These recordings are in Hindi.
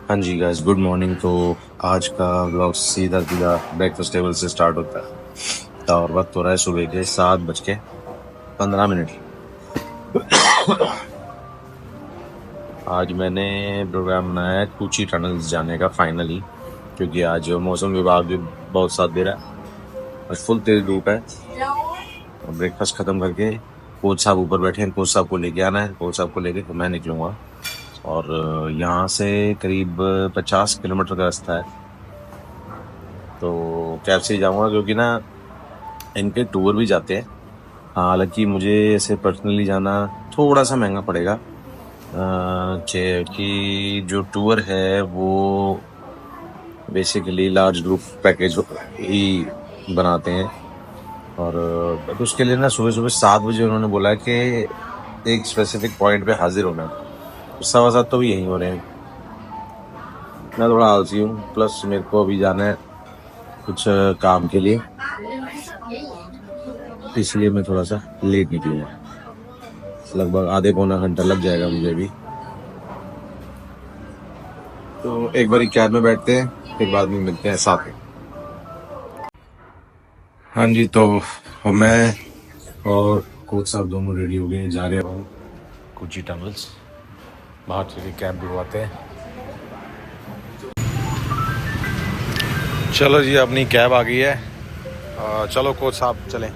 हाँ जी गाइस, गुड मॉर्निंग। तो आज का व्लॉग सीधा सीधा ब्रेकफास्ट टेबल से स्टार्ट होता है और वक्त हो रहा है सुबह के 7:15। आज मैंने प्रोग्राम बनाया है कूची टनल्स जाने का फाइनली, क्योंकि आज मौसम विभाग भी बहुत साथ दे रहा है और फुल तेज धूप है। और ब्रेकफास्ट खत्म करके कोच साहब ऊपर बैठे हैं, कोच साहब को लेके आना है। कोच साहब को लेके तो मैं निकलूँगा और यहाँ से करीब 50 किलोमीटर का रास्ता है। तो कैब से ही जाऊँगा क्योंकि ना इनके टूर भी जाते हैं। हालांकि मुझे ऐसे पर्सनली जाना थोड़ा सा महंगा पड़ेगा, कि जो टूर है वो बेसिकली लार्ज ग्रुप पैकेज ही बनाते हैं। और बट उसके लिए ना सुबह सुबह 7 बजे उन्होंने बोला है कि एक स्पेसिफिक पॉइंट पे हाजिर होना है। 7:15 तो भी यहीं हो रहे हैं। मैं थोड़ा आलसी हूँ, प्लस मेरे को अभी जाना है कुछ काम के लिए, इसलिए मैं थोड़ा सा लेट निकलूँगा। लगभग आधे पौना घंटा लग जाएगा मुझे भी। तो एक बार कैब में बैठते हैं, फिर बाद में मिलते हैं साथ में। हाँ जी, तो मैं और कोच साहब दोनों रेडी हो गए, जा रहे हैं कोची टनल्स। बाहर चलिए कैब बुलवाते हैं। चलो जी, अपनी कैब आ गई है। चलो कोच साहब चलें।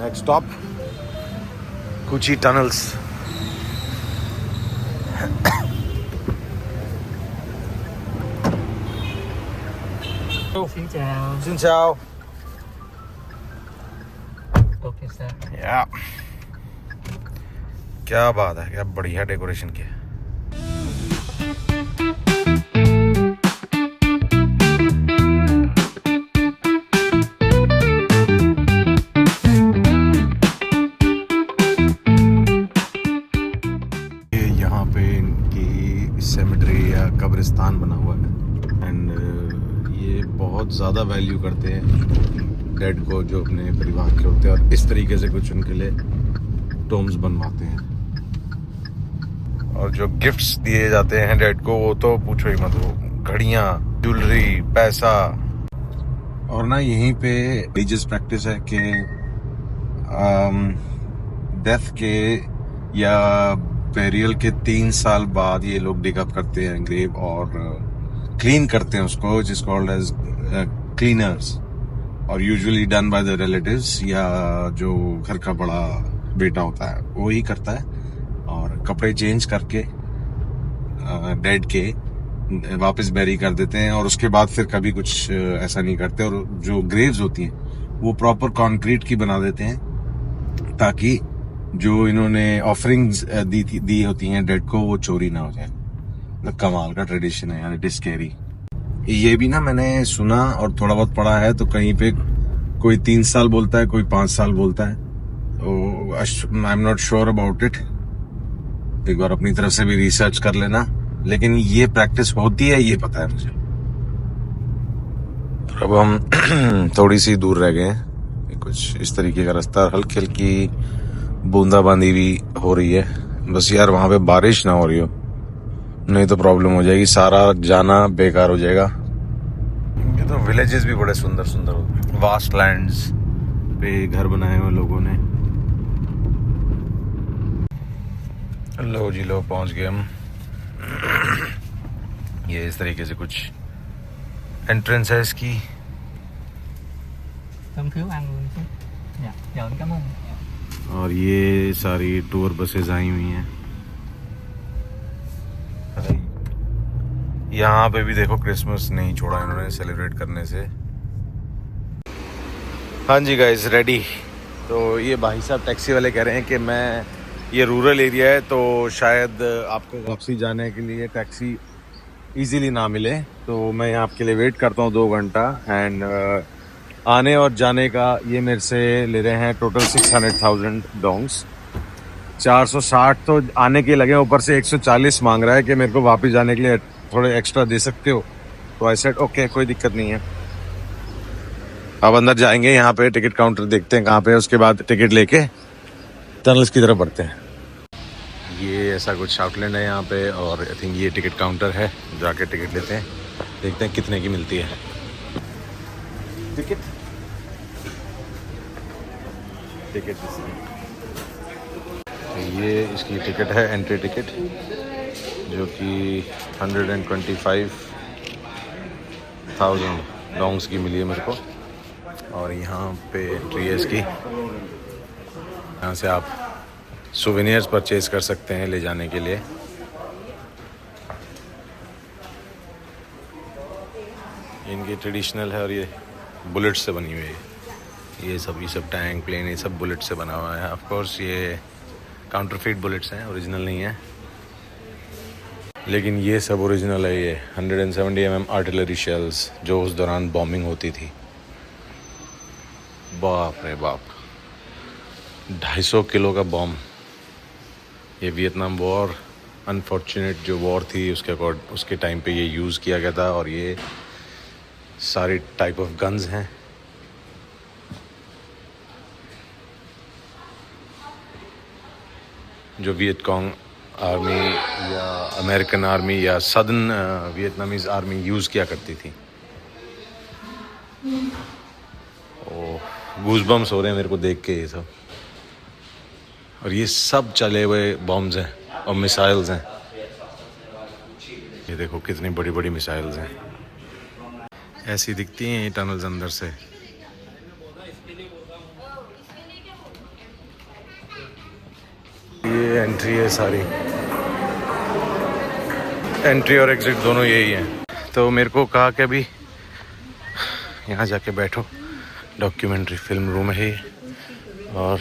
Next stop Kochi tunnels. Xin chào. Xin chào. Ok sir. या क्या बात है, क्या बढ़िया डेकोरेशन किया। यहाँ पे इनकी सेमेट्री या कब्रिस्तान बना हुआ है एंड ये बहुत ज़्यादा वैल्यू करते हैं डेड को, जो अपने परिवार के होते हैं, और इस तरीके से कुछ उनके लिए टोम्स बनवाते हैं। और जो गिफ्ट्स दिए जाते हैं डेड को, वो तो पूछो ही मत, वो घड़ियाँ, ज्वेलरी, पैसा। और ना यहीं पे रिलीजियस प्रैक्टिस है कि डेथ के या बेरियल के 3 साल बाद ये लोग डिग अप करते हैं ग्रेव और क्लीन करते हैं उसको, जिस कॉल्ड एज क्लीनर्स, और usually done by the relatives या जो घर का बड़ा बेटा होता है वो ही करता है। और कपड़े चेंज करके डेड के वापस बैरी कर देते हैं और उसके बाद फिर कभी कुछ ऐसा नहीं करते। और जो ग्रेव्स होती हैं वो प्रॉपर कंक्रीट की बना देते हैं ताकि जो इन्होंने ऑफरिंग्स दी होती हैं डेड को, वो चोरी ना हो जाए। तो कमाल का ट्रेडिशन है यार, इट इज स्कैरी। ये भी ना मैंने सुना और थोड़ा बहुत पढ़ा है, तो कहीं पे कोई 3 साल बोलता है, कोई 5 साल बोलता है। तो I am not sure about it. एक बार अपनी तरफ से भी रिसर्च कर लेना, लेकिन ये प्रैक्टिस होती है ये पता है मुझे। अब हम थोड़ी सी दूर रह गए हैं, कुछ इस तरीके का रास्ता, हल्की हल्की बूंदाबांदी भी हो रही है। बस यार वहां पे बारिश ना हो रही हो, नहीं तो प्रॉब्लम हो जाएगी, सारा जाना बेकार हो जाएगा। ये तो विलेजेस भी बड़े सुंदर सुंदर होते हैं, वास्ट लैंड्स पे घर बनाए हुए लोगों ने। लो जी लो, पहुंच गए हम। ये इस तरीके से कुछ एंट्रेंस है इसकी। Tấm phiếu ăn luôn chứ. Dạ, giờ anh cảm ơn. और ये सारी टूर बसेस आई हुई हैं। यहाँ पे भी देखो क्रिसमस नहीं छोड़ा इन्होंने सेलिब्रेट करने से। हाँ जी गाइस, रेडी। तो ये भाई साहब टैक्सी वाले कह रहे हैं कि मैं, ये रूरल एरिया है तो शायद आपको वापसी जाने के लिए टैक्सी इजीली ना मिले, तो मैं आपके लिए वेट करता हूँ 2 घंटा। एंड आने और जाने का ये मेरे से ले रहे हैं टोटल 600,000 डोंग्स। 460 तो आने के लगे, ऊपर से 140 मांग रहा है कि मेरे को वापस जाने के लिए थोड़े एक्स्ट्रा दे सकते हो। तो आई सेड ओके, कोई दिक्कत नहीं है। अब अंदर जाएंगे, यहाँ पे टिकट काउंटर देखते हैं कहाँ पे है, उसके बाद टिकट लेके टनल्स की तरफ बढ़ते हैं। ये ऐसा कुछ आउटलेट है यहाँ पे, और आई थिंक ये टिकट काउंटर है, जाके टिकट लेते हैं, देखते हैं कितने की मिलती है टिकट। ये इसकी टिकट है, एंट्री टिकट, जो कि 125,000 लॉन्ग्स की मिली है मेरे को। और यहाँ पे एंट्री है इसकी, यहाँ से आप सोवेनियर्स परचेज कर सकते हैं ले जाने के लिए। इनकी ट्रेडिशनल है और ये बुलेट से बनी हुई है। ये सब टैंक प्लेन ये सब बुलेट से बना हुआ है। ऑफ कोर्स ये काउंटरफीट बुलेट्स हैं, ओरिजिनल नहीं है, लेकिन ये सब ओरिजिनल है। ये 170 mm आर्टिलरी शेल्स जो उस दौरान बॉम्बिंग होती थी। बाप रे बाप, 250 किलो का बॉम्ब। ये वियतनाम वॉर, अनफॉर्चुनेट जो वॉर थी उसके टाइम पे ये यूज़ किया गया था। और ये सारे टाइप ऑफ गन्स हैं। जो वियतकॉन्ग आर्मी या अमेरिकन आर्मी या सदर्न वियतनामीज़ आर्मी यूज़ किया करती थी। ओह, गूज़बम्स हो रहे हैं मेरे को देख के ये सब। और ये सब चले हुए बॉम्ब्स हैं और मिसाइल्स हैं। ये देखो कितनी बड़ी बड़ी मिसाइल्स हैं। ऐसी दिखती हैं ये टनल्स अंदर से। ये एंट्री है सारी, एंट्री और एग्जिट दोनों यही हैं। तो मेरे को कहा कि अभी यहाँ जाके बैठो, डॉक्यूमेंट्री फिल्म रूम है ये, और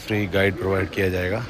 फ्री गाइड प्रोवाइड किया जाएगा।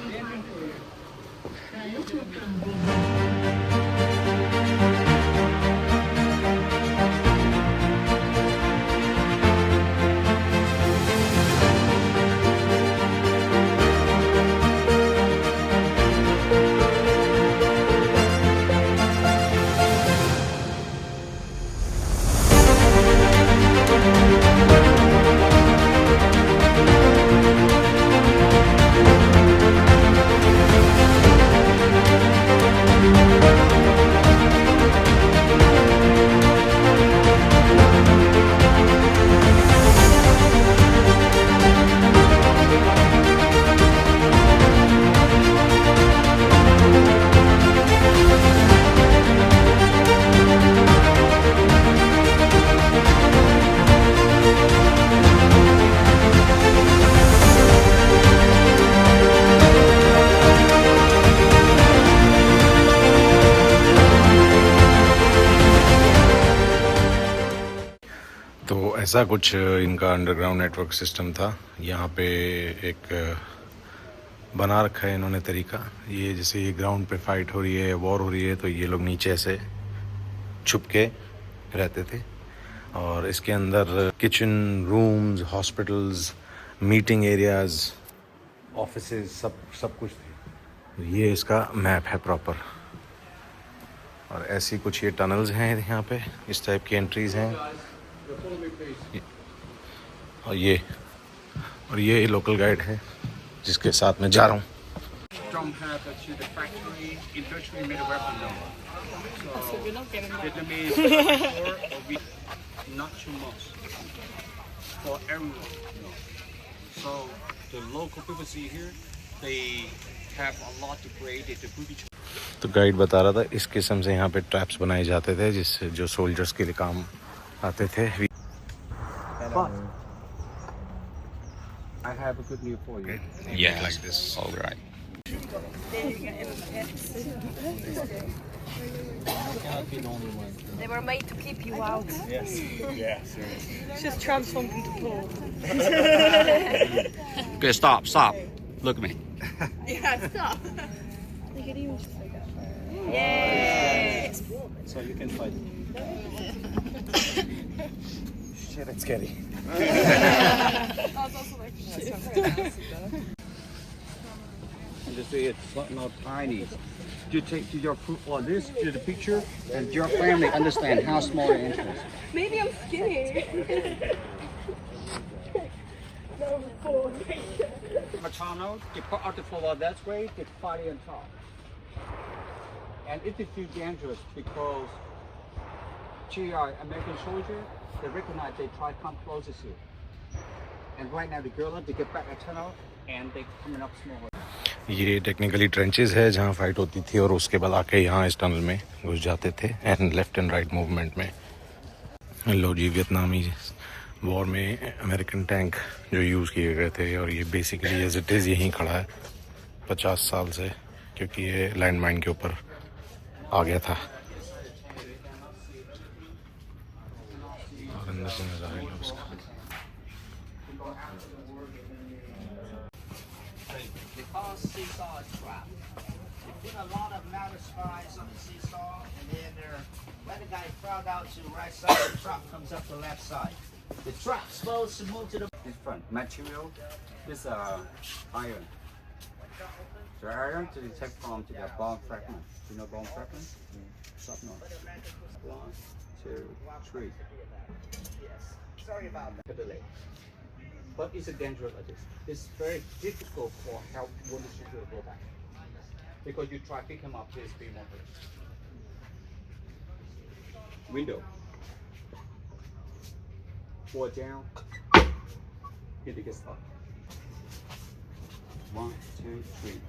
तो ऐसा कुछ इनका अंडरग्राउंड नेटवर्क सिस्टम था। यहाँ पे एक बना रखा है इन्होंने तरीका। ये जैसे ये ग्राउंड पे फाइट हो रही है, वॉर हो रही है, तो ये लोग नीचे ऐसे छुप के रहते थे। और इसके अंदर kitchen, rooms, hospitals, meeting areas, offices, सब कुछ थे। ये इसका मैप है प्रॉपर। और ऐसी कुछ ये टनल्स हैं यहाँ पे, इस टाइप की एंट्रीज हैं। और ये लोकल गाइड है जिसके साथ में जा रहा हूँ। तो गाइड बता रहा था इस किस्म से यहाँ पे ट्रैप्स बनाए जाते थे जिससे जो सोल्जर्स के लिए काम आते थे। I have a good news for you. Yeah, like this. All right. They were made to keep you out. Yes. Yeah, seriously. It's just transformed into porn. Okay, stop. Look at me. Yeah, stop. Look at you. Yay! So you can fight. Shit, it's scary. Just say it's not tiny. You take to your this to the picture, and your family understand how small the inch is. Maybe I'm skinny. tunnel, you put out the floor that way, the party on top. And it is too dangerous because GI, American soldier, they recognize they try to come closer to you. And right now the girl, they get back a tunnel and they coming up small. ये टेक्निकली ट्रेंचेस है जहाँ फाइट होती थी और उसके बाद आके यहाँ इस टनल में घुस जाते थे and left and right movement में। लो जी, वियतनामी वॉर में अमेरिकन टैंक जो यूज़ किए गए थे और ये बेसिकली एज इट इज़ यहीं खड़ा है 50 साल से, क्योंकि ये लैंड माइन के ऊपर आ गया था। और अंदर से नज़ारा लो उसका। Because seesaw is trap. They put a lot of metal spikes on the seesaw, and then when the guy fell out to the right side, the trap comes up the left side. The trap's supposed to move to the front. Material is iron. So iron to detect from to the bomb fragment. You know bomb fragment? Shrapnel. 1, 2, 3. Sorry about that. Delay. But it's a dangerous at this. It's very difficult for help when the shooter to go back. Because you try to pick him up, he's being more hurt. Window. 4 down. Hit the guest up. 1, 2, 3.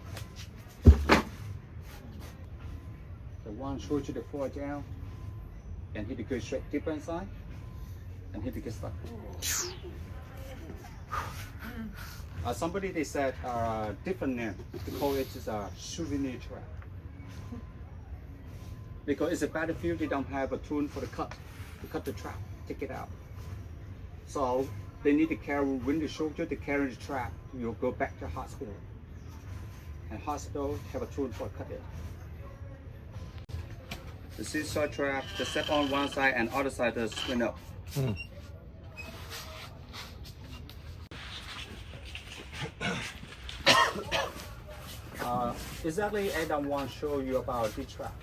The one short to the 4 down. And hit the good straight deeper inside. And hit the guest up. Somebody they said different name. They call it just a souvenir trap. Because it's a battlefield, they don't have a tool for the cut. To cut the trap, take it out. So they need to carry when the soldier to carry the trap. You'll go back to hospital. And hospital have a tool for cut it. The seesaw trap, the step on one side and other side does spin up. Exactly, I don't want to show you about this trap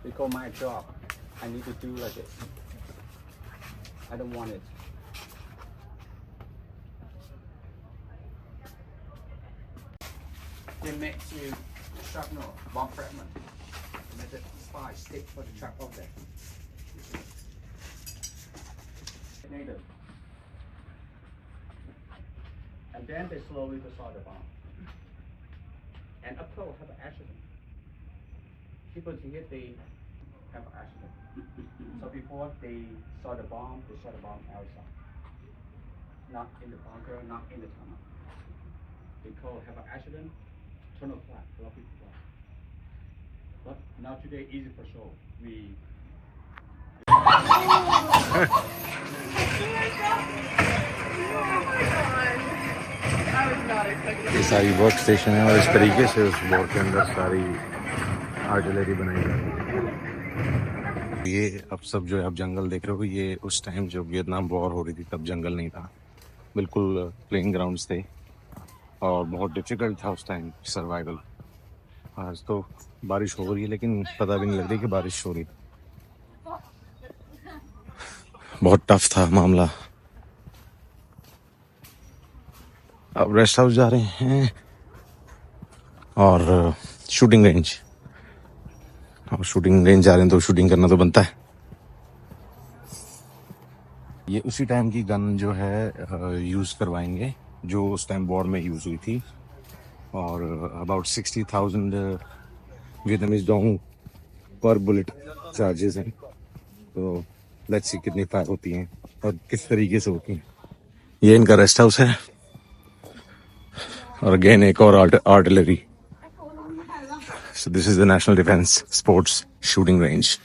because my job, I need to do like this. I don't want it. They make you shrapnel, bomb fragment, and let the spy stick for the trap over there. Needed. And then they slowly dissolve the bomb. And up close have an accident. People here, they have an accident. So before they saw the bomb, they shot the bomb outside. Not in the bunker, not in the tunnel. Because have an accident, tunnel flat, a lot of people flat. But now today, easy for sure. We ये सारी वर्क स्टेशन है और इस तरीके से उस वॉर के अंदर सारी आर्टिलरी बनाई जाती है। ये अब सब जो है आप जंगल देख रहे हो, ये उस टाइम जो वियतनाम वॉर हो रही थी तब जंगल नहीं था, बिल्कुल प्लेइंग ग्राउंड्स थे और बहुत डिफिकल्ट था उस टाइम सर्वाइवल। आज तो बारिश हो रही है लेकिन पता भी नहीं लग रही कि बारिश हो रही, बहुत टफ था मामला। अब रेस्ट हाउस जा रहे हैं और शूटिंग रेंज, और शूटिंग रेंज जा रहे हैं तो शूटिंग करना तो बनता है। ये उसी टाइम की गन जो है यूज़ करवाएंगे जो उस टाइम वॉर में यूज़ हुई थी, और अबाउट 60,000 वियतनामीज डोंग पर बुलेट चार्जेस हैं। तो लेट्स सी कितनी फायर होती हैं और किस तरीके से होती हैं। ये इनका रेस्ट हाउस है और अगेन एक और artillery. So this is the national defence sports shooting range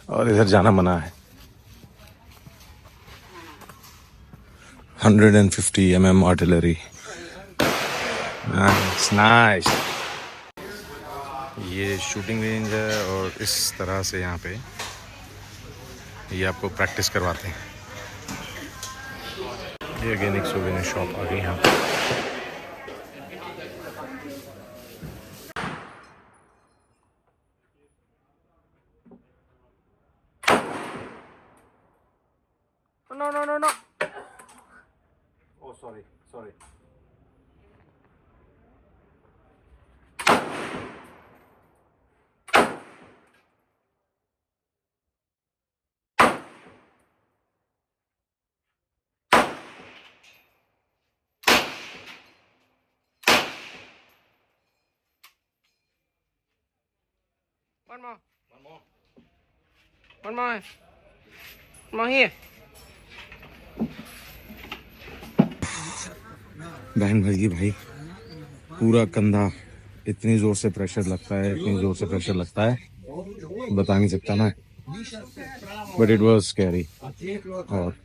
और इधर जाना मना है। 150 mm आर्टिलरी, नाइस। ये शूटिंग रेंज है और इस तरह से यहाँ पे ये आपको प्रैक्टिस करवाते हैं। ये अगेन एक सोवेनियर शॉप आ गई यहाँ पे। No. Oh, sorry. One more. One more. One more here. बहन भाई भाई पूरा कंधा इतनी जोर से प्रेशर लगता है, इतनी जोर से प्रेशर लगता है, बता नहीं सकता मैं। But it was scary. और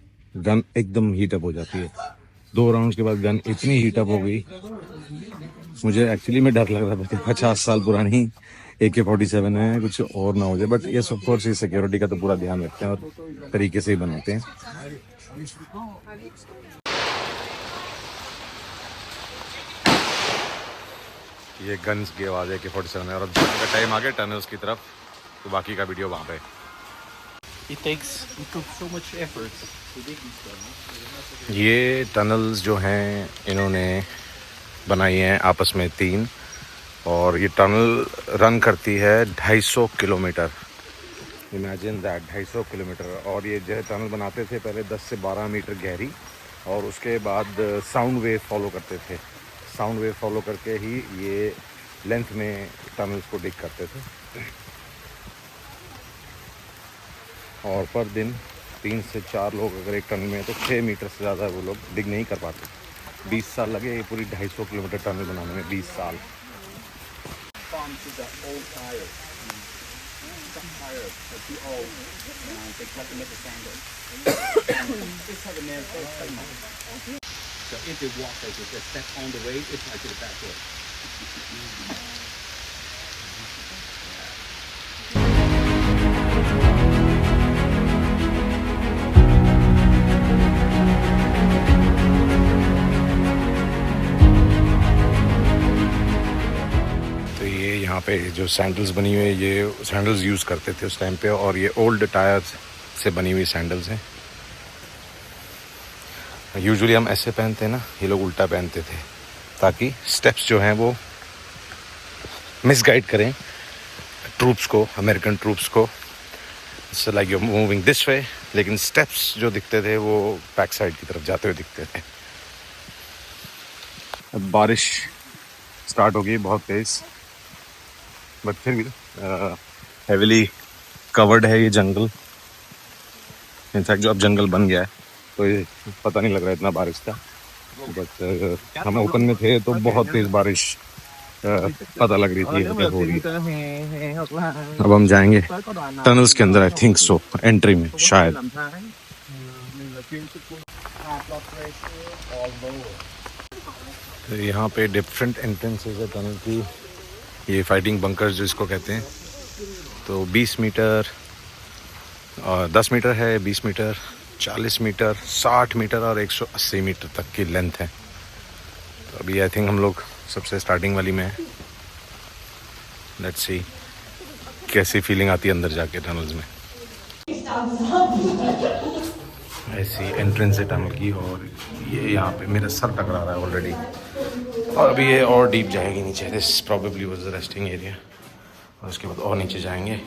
गन एकदम हीटअप हो जाती है। 2 राउंड्स के बाद गन इतनी हीटअप हो गई, मुझे एक्चुअली में डर लग रहा था कि 50 साल पुरानी AK-47 है, कुछ और ना हो जाए। बट ये ऑफ कोर्स सिक्योरिटी का तो पूरा ध्यान रखते हैं और तरीके से ही बनाते हैं। ये गन्स की आवाज़ है AK-47 है। और अब जाने का टाइम आ गया टनल्स की तरफ, तो बाकी का वीडियो वहाँ पे। It took so much effort to dig this tunnel. ये टनल्स जो हैं इन्होंने बनाई हैं आपस में 3, और ये टनल रन करती है 250 किलोमीटर। Imagine that, 250 kilometre. और ये जो टनल बनाते थे पहले 10 से 12 मीटर गहरी, और उसके बाद साउंड वेव फॉलो करते थे। साउंड वेव फॉलो करके ही ये लेंथ में टनल्स को डिग करते थे। और पर दिन 3 से 4 लोग अगर एक टनल में है तो 6 मीटर से ज़्यादा वो लोग डिग नहीं कर पाते। 20 साल लगे ये पूरी 250 किलोमीटर टनल बनाने में, 20 साल। Farms with the old tires. Some tires are too old and they cut them at the sandals. This have a nail for a. So if they walk like this, they step on the way, it's like to the back way. यहाँ पे जो सैंडल्स बनी हुई है, ये सैंडल्स यूज़ करते थे उस टाइम पे, और ये ओल्ड टायर्स से बनी हुई सैंडल्स हैं। यूजुअली हम ऐसे पहनते हैं ना, ये लोग उल्टा पहनते थे ताकि स्टेप्स जो हैं वो मिसगाइड करें ट्रूप्स को, अमेरिकन ट्रूप्स को। It's like you moving this way, लेकिन स्टेप्स जो दिखते थे वो बैक साइड की तरफ जाते हुए दिखते थे। अब बारिश स्टार्ट हो गई बहुत तेज़, बट फिर भी हेविली कवर्ड है ये जंगल। इनफैक्ट जो अब जंगल बन गया है तो ये पता नहीं लग रहा है इतना बारिश का। बट हम ओपन में थे तो बहुत तेज़ बारिश पता लग रही थी हो रही। अब हम जाएंगे टनल्स के अंदर, आई थिंक सो, एंट्री में शायद। तो यहाँ पे डिफरेंट एंट्रेंसेस है टनल की। ये फाइटिंग बंकर्स जो इसको कहते हैं। तो 20 मीटर, 10 मीटर है, 20 मीटर, 40 मीटर, 60 मीटर और 180 मीटर तक की लेंथ है। तो अभी आई थिंक हम लोग सबसे स्टार्टिंग वाली में है। लेट्स सी कैसी फीलिंग आती है अंदर जाके टनल्स में। ऐसी एंट्रेंस है टनल की, और ये यहाँ पे मेरा सर टकरा रहा है ऑलरेडी। और अभी ये और डीप जाएगी नीचे। This probably was the resting area, और उसके बाद और नीचे जाएंगे।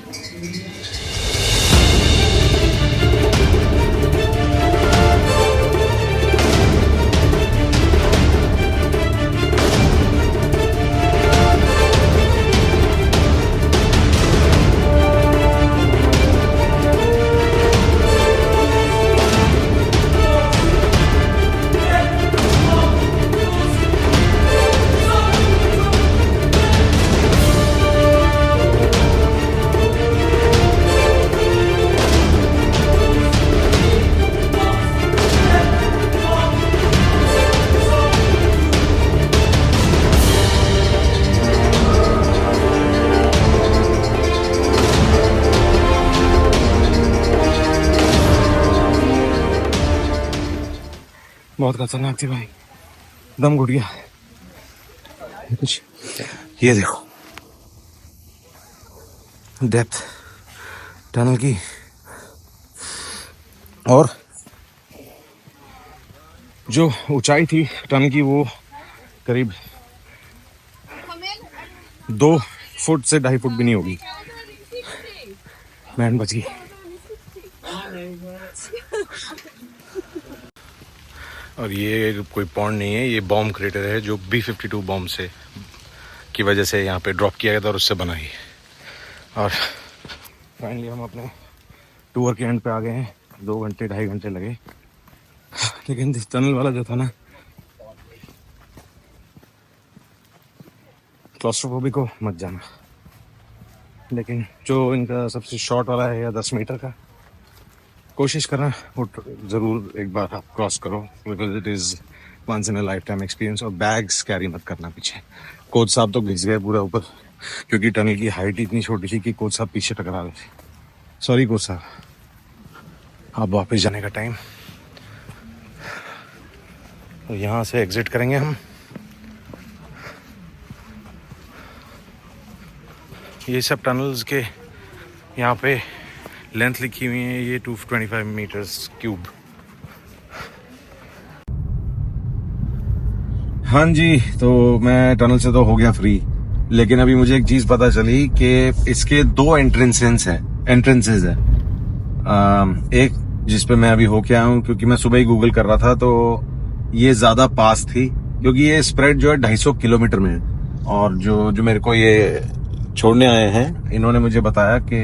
बहुत खतरनाक थी भाई, दम घुट गया कुछ। ये देखो डेप्थ टनल की, और जो ऊंचाई थी टनल की वो करीब 2 फुट से 2.5 फुट भी नहीं होगी। बैंड बच गई। और ये कोई पॉन्ड नहीं है, ये बॉम्ब क्रेटर है जो B-52 बॉम्ब से की वजह से यहाँ पे ड्रॉप किया गया था और उससे बना ही है। और फाइनली हम अपने टूर के एंड पे आ गए हैं। 2 घंटे 2.5 घंटे लगे, लेकिन टनल वाला जो था ना, क्लॉस्ट्रोफोबिक को मत जाना। लेकिन जो इनका सबसे शॉर्ट वाला है या 10 मीटर का, कोशिश करना वो ज़रूर एक बार आप क्रॉस करो, because it is once in a life time experience. और बैग्स कैरी मत करना पीछे। कोच साहब तो घिस गए पूरा ऊपर, क्योंकि टनल की हाइट इतनी छोटी थी कि कोच साहब पीछे टकरा रहे थे। सॉरी कोच साहब, अब वापस जाने का टाइम। तो यहाँ से एग्जिट करेंगे हम। ये सब टनल्स के यहाँ पे लेंथ लिखी हुई है, ये 225 मीटर्स क्यूब। हाँ जी, तो मैं टनल से तो हो गया फ्री, लेकिन अभी मुझे एक चीज पता चली कि इसके 2 एंट्रेंसेस हैं। एक जिस पे मैं अभी होके आया हूँ, क्योंकि मैं सुबह ही गूगल कर रहा था, तो ये ज्यादा पास थी, क्योंकि ये स्प्रेड जो है 250 किलोमीटर में है। और जो मेरे को ये छोड़ने आए हैं, इन्होंने मुझे बताया कि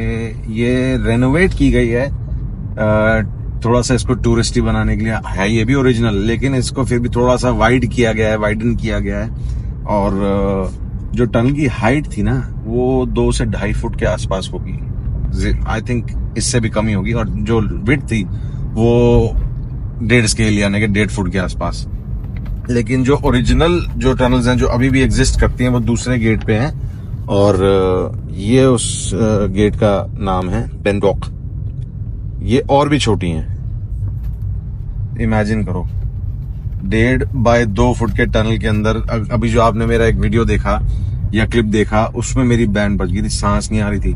ये रेनोवेट की गई है, थोड़ा सा इसको टूरिस्टी बनाने के लिए है। ये भी ओरिजिनल, लेकिन इसको फिर भी थोड़ा सा वाइडन किया गया है। और जो टनल की हाइट थी ना, वो 2 से 2.5 फुट के आसपास होगी। आई थिंक इससे भी कम ही होगी। और जो विड्थ थी वो 1.5 स्केल यानी कि 1.5 फुट के आसपास। लेकिन जो ओरिजिनल जो टनल्स हैं जो अभी भी एग्जिस्ट करती हैं, वो दूसरे गेट पे हैं। और ये उस गेट का नाम है बेंडोक। ये और भी छोटी हैं। इमेजिन करो, 1.5 बाय 2 फुट के टनल के अंदर। अभी जो आपने मेरा एक वीडियो देखा या क्लिप देखा, उसमें मेरी बैंड बज गई थी, सांस नहीं आ रही थी।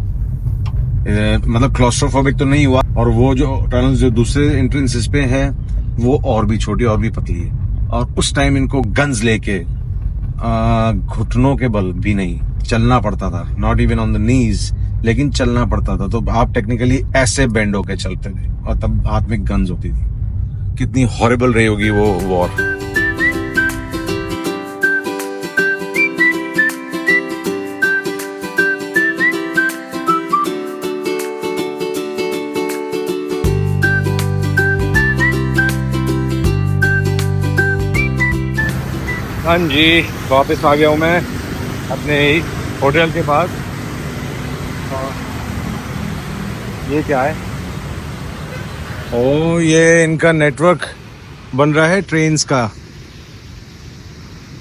मतलब क्लॉस्ट्रोफोबिक तो नहीं हुआ। और वो जो टनल जो दूसरे एंट्रेंसेस पे हैं, वो और भी छोटी और भी पतली है। और उस टाइम इनको गन्स लेके घुटनों के बल भी नहीं चलना पड़ता था, not even on the knees, लेकिन चलना पड़ता था। तो आप टेक्निकली ऐसे बेंड होके चलते थे, और तब हाथ में गन्स होती थी। कितनी हॉरिबल रही होगी वो वॉर। हाँ जी, वापस आ गया हूँ मैं अपने होटल के पास। ये क्या है? ओ, ये इनका नेटवर्क बन रहा है ट्रेन्स का,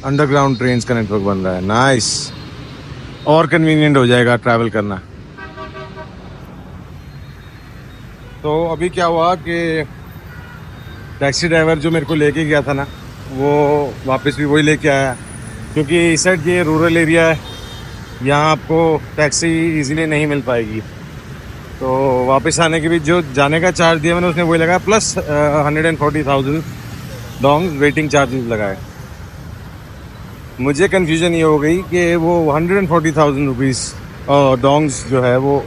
अंडरग्राउंड ट्रेन्स का नेटवर्क बन रहा है। नाइस, और कन्वीनियंट हो जाएगा ट्रैवल करना। तो अभी क्या हुआ कि टैक्सी ड्राइवर जो मेरे को लेके गया था ना, वो वापस भी वही लेके आया, क्योंकि इस साइड ये रूरल एरिया है, यहाँ आपको टैक्सी इजीली नहीं मिल पाएगी। तो वापस आने के भी जो जाने का चार्ज दिया मैंने, उसने वही लगाया, प्लस 140,000 डोंग वेटिंग चार्जेस लगाए। मुझे कन्फ्यूजन ये हो गई कि वो 140,000 रुपीज़ डोंग्स जो है वो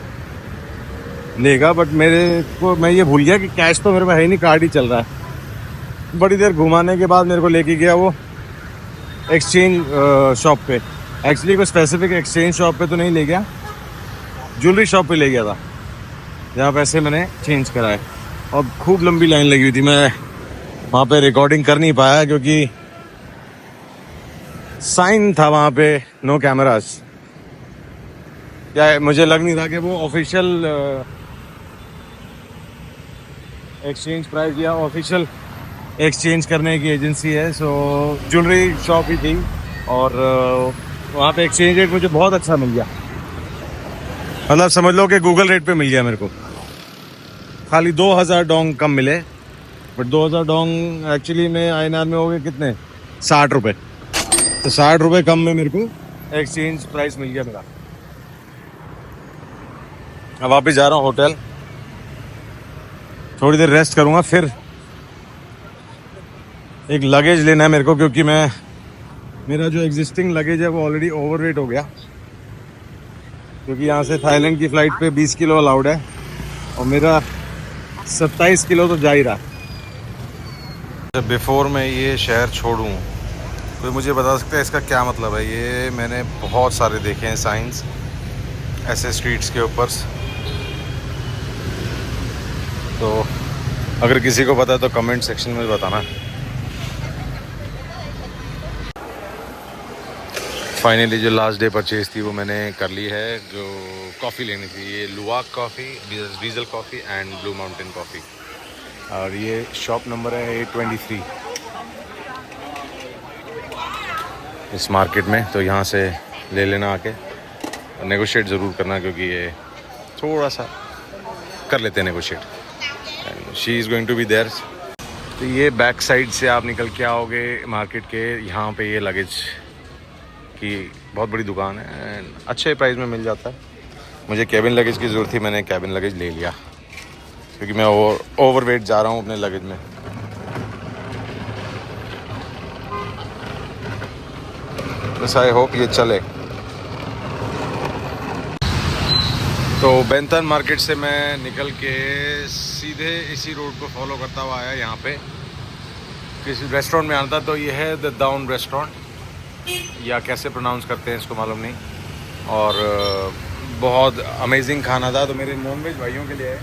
लेगा, बट मैं ये भूल गया कि कैश तो मेरे पास है ही नहीं, कार्ड ही चल रहा है। बड़ी देर घुमाने के बाद मेरे को लेके गया वो एक्सचेंज शॉप पे। एक्चुअली कोई स्पेसिफिक एक्सचेंज शॉप पे तो नहीं ले गया, ज्वेलरी शॉप पे ले गया था, जहाँ पैसे मैंने चेंज कराए। और खूब लंबी लाइन लगी हुई थी। मैं वहाँ पे रिकॉर्डिंग कर नहीं पाया, क्योंकि साइन था वहाँ पे नो कैमरास। क्या मुझे लग नहीं था कि वो ऑफिशियल एक्सचेंज प्राइस या ऑफिशियल एक्सचेंज करने की एजेंसी है। सो ज्वेलरी शॉप ही थी, और वहाँ पे एक्सचेंज रेट मुझे बहुत अच्छा मिल गया। मतलब समझ लो कि गूगल रेट पे मिल गया मेरे को। खाली 2,000 डोंग कम मिले, बट 2,000 डोंग एक्चुअली में INR में हो गए कितने, 60 रुपये। तो 60 रुपये कम में मेरे को एक्सचेंज प्राइस मिल गया मेरा। अब वापस जा रहा हूँ होटल, थोड़ी देर रेस्ट करूँगा, फिर एक लगेज लेना है मेरे को, क्योंकि मेरा जो एग्जिस्टिंग लगेज है वो ऑलरेडी ओवरवेट हो गया। क्योंकि यहाँ से थाईलैंड की फ़्लाइट पे 20 किलो अलाउड है, और मेरा 27 किलो तो जा ही रहा। बिफोर मैं ये शहर छोड़ूँ तो मुझे बता सकते हैं इसका क्या मतलब है? ये मैंने बहुत सारे देखे हैं साइंस, ऐसे स्ट्रीट्स के ऊपर। तो अगर किसी को पता है तो कमेंट सेक्शन में बताना। फाइनली जो लास्ट डे परचेज थी वो मैंने कर ली है। जो कॉफ़ी लेनी थी, ये लुवाक coffee, diesel coffee and blue mountain coffee, और ये शॉप नंबर है 823 इस मार्केट में। तो यहाँ से ले लेना आके, नेगोशिएट ज़रूर करना क्योंकि ये थोड़ा सा कर लेते हैं negotiate. She is going to be there. तो ये बैक साइड से आप निकल के आओगे मार्केट के, यहाँ पे ये लगेज की बहुत बड़ी दुकान है एंड अच्छे प्राइस में मिल जाता है। मुझे कैबिन लगेज की ज़रूरत थी, मैंने कैबिन लगेज ले लिया क्योंकि मैं ओवर वेट जा रहा हूँ अपने लगेज में। बस आई होप ये चले। तो बेंथन मार्केट से मैं निकल के सीधे इसी रोड को फॉलो करता हुआ आया। यहाँ पे किसी रेस्टोरेंट में आना था, तो ये है द डाउन रेस्टोरेंट, या कैसे प्रोनाउंस करते हैं इसको मालूम नहीं। और बहुत अमेजिंग खाना था। तो मेरे नॉनवेज भाइयों के लिए है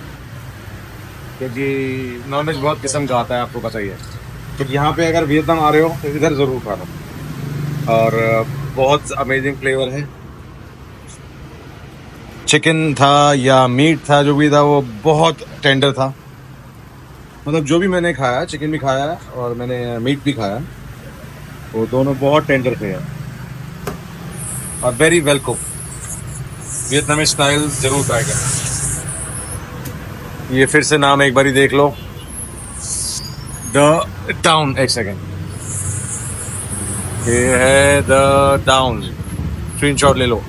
क्योंकि नॉनवेज बहुत किस्म का आता है, आपको पता ही है। तो यहाँ पे अगर वियतनाम आ रहे हो तो इधर ज़रूर खाना। और बहुत अमेजिंग फ्लेवर है। चिकन था या मीट था, जो भी था वो बहुत टेंडर था। मतलब जो भी मैंने खाया, चिकन भी खाया और मैंने मीट भी खाया, वो दोनों बहुत टेंडर थे और वेरी वेल कुक। वियतनामी स्टाइल जरूर ट्राई करना। ये फिर से नाम एक बारी देख लो, द टाउन। एक सेकेंड, ये है द टाउन। स्क्रीनशॉट ले लो।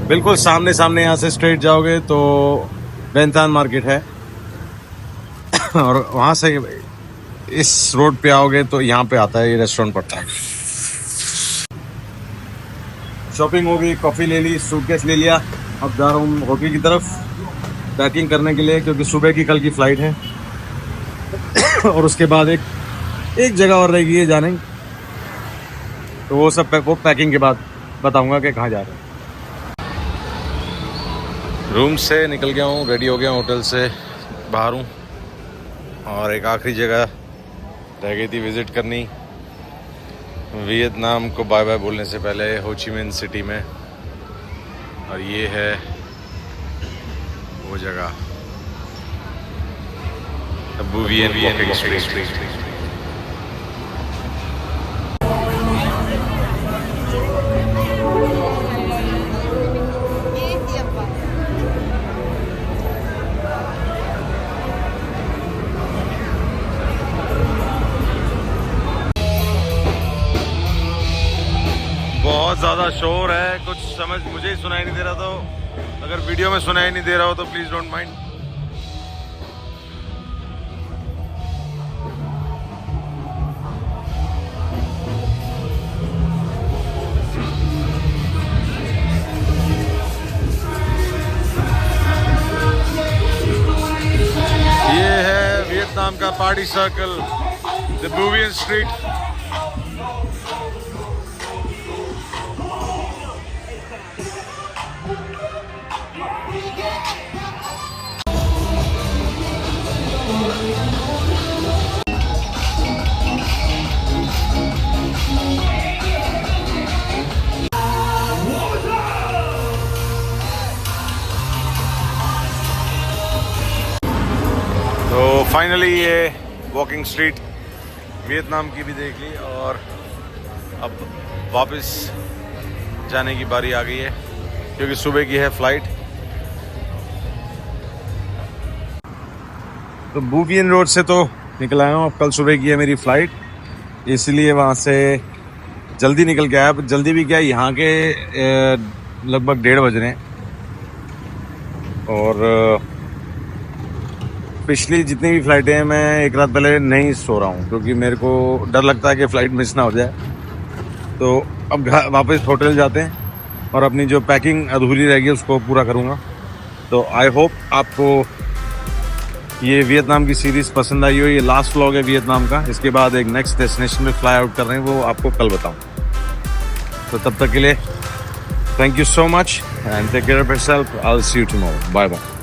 बिल्कुल सामने सामने यहाँ से स्ट्रेट जाओगे तो बेंथान मार्केट है और वहाँ से इस रोड पे आओगे तो यहाँ पे आता है, ये रेस्टोरेंट पड़ता है। शॉपिंग हो गई, कॉफ़ी ले ली, सूटकेस ले लिया। अब जा रहा हूँ होटल की तरफ पैकिंग करने के लिए क्योंकि सुबह की कल की फ़्लाइट है और उसके बाद एक जगह और रहेगी ये जाने, तो वो सब वो पैकिंग के बाद बताऊँगा कि कहाँ जा रहे हैं। रूम से निकल गया हूँ, रेडी हो गया हूँ, होटल से बाहर हूँ और एक आखिरी जगह रह गई थी विज़िट करनी, वियतनाम को बाय बाय बोलने से पहले, हो ची मिन सिटी में। और ये है वो जगह, बु वियन वॉकिंग स्ट्रीट। बहुत ज़्यादा शोर है, कुछ समझ मुझे ही सुनाई नहीं दे रहा। तो अगर वीडियो में सुनाई नहीं दे रहा हो तो प्लीज़ डोंट माइंड। ये है वियतनाम का पार्टी सर्कल, द बु वियन स्ट्रीट। तो फाइनली ये वॉकिंग स्ट्रीट वियतनाम की भी देख ली और अब वापस जाने की बारी आ गई है क्योंकि सुबह की है फ़्लाइट। तो बु वियन रोड से तो निकल आया हूँ, अब कल सुबह की है मेरी फ़्लाइट, इसलिए वहाँ से जल्दी निकल के आया। जल्दी भी क्या, यहाँ के लगभग 1:30 बज रहे हैं और पिछली जितनी भी फ़्लाइटें हैं मैं एक रात पहले नहीं सो रहा हूँ क्योंकि मेरे को डर लगता है कि फ़्लाइट मिस ना हो जाए। तो अब वापस होटल जाते हैं और अपनी जो पैकिंग अधूरी रहेगी उसको पूरा करूँगा। तो आई होप आपको ये वियतनाम की सीरीज़ पसंद आई हो। ये लास्ट व्लॉग है वियतनाम का, इसके बाद एक नेक्स्ट डेस्टिनेशन में फ्लाई आउट कर रहे हैं, वो आपको कल बताऊँ। तो तब तक के लिए Thank you so much and take care of yourself. I'll see you tomorrow. Bye bye.